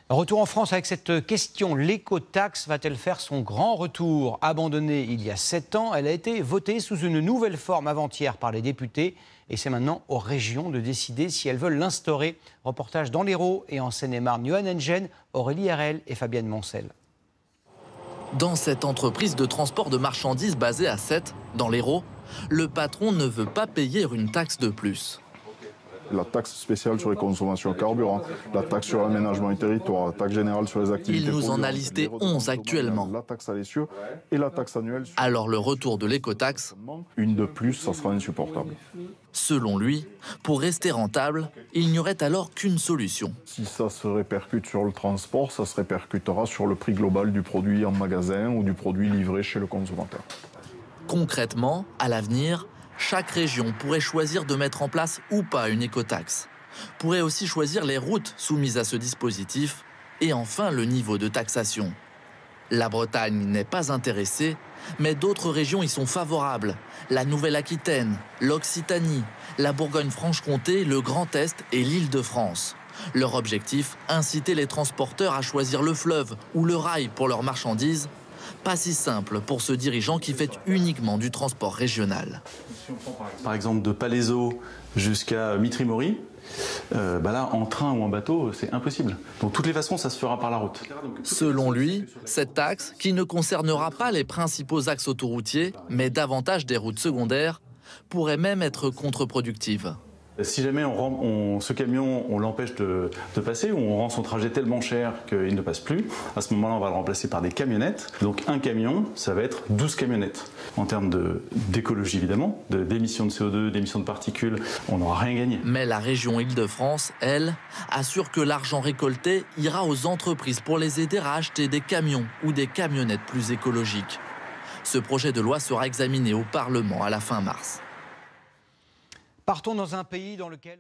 Retour en France avec cette question. L'écotaxe va-t-elle faire son grand retour? Abandonnée il y a 7 ans, elle a été votée sous une nouvelle forme avant-hier par les députés. Et c'est maintenant aux régions de décider si elles veulent l'instaurer. Reportage dans l'Hérault et en Seine-et-Marne. Johan Engen, Aurélie Herrel et Fabienne Moncel. Dans cette entreprise de transport de marchandises basée à Sète, dans l'Hérault, le patron ne veut pas payer une taxe de plus. La taxe spéciale sur les consommations carburant, la taxe sur l'aménagement du territoire, la taxe générale sur les activités. Il nous en a listé 11 actuellement. La taxe à l'essieu et la taxe annuelle. Alors le retour de l'écotaxe, une de plus, ça sera insupportable. Selon lui, pour rester rentable, il n'y aurait alors qu'une solution. Si ça se répercute sur le transport, ça se répercutera sur le prix global du produit en magasin ou du produit livré chez le consommateur. Concrètement, à l'avenir, chaque région pourrait choisir de mettre en place ou pas une écotaxe, pourrait aussi choisir les routes soumises à ce dispositif et enfin le niveau de taxation. La Bretagne n'est pas intéressée, mais d'autres régions y sont favorables. La Nouvelle-Aquitaine, l'Occitanie, la Bourgogne-Franche-Comté, le Grand Est et l'Île-de-France. Leur objectif, inciter les transporteurs à choisir le fleuve ou le rail pour leurs marchandises. Pas si simple pour ce dirigeant qui fait uniquement du transport régional. Par exemple, de Palaiseau jusqu'à Mitry-Mory, là, en train ou en bateau, c'est impossible. Donc, de toutes les façons, ça se fera par la route. Selon lui, cette taxe, qui ne concernera pas les principaux axes autoroutiers, mais davantage des routes secondaires, pourrait même être contre-productive. Si jamais ce camion, on l'empêche de passer ou on rend son trajet tellement cher qu'il ne passe plus, à ce moment-là, on va le remplacer par des camionnettes. Donc un camion, ça va être 12 camionnettes. En termes d'écologie, évidemment, d'émissions de CO2, d'émissions de particules, on n'aura rien gagné. Mais la région Île-de-France, elle, assure que l'argent récolté ira aux entreprises pour les aider à acheter des camions ou des camionnettes plus écologiques. Ce projet de loi sera examiné au Parlement à la fin mars. Partons dans un pays dans lequel...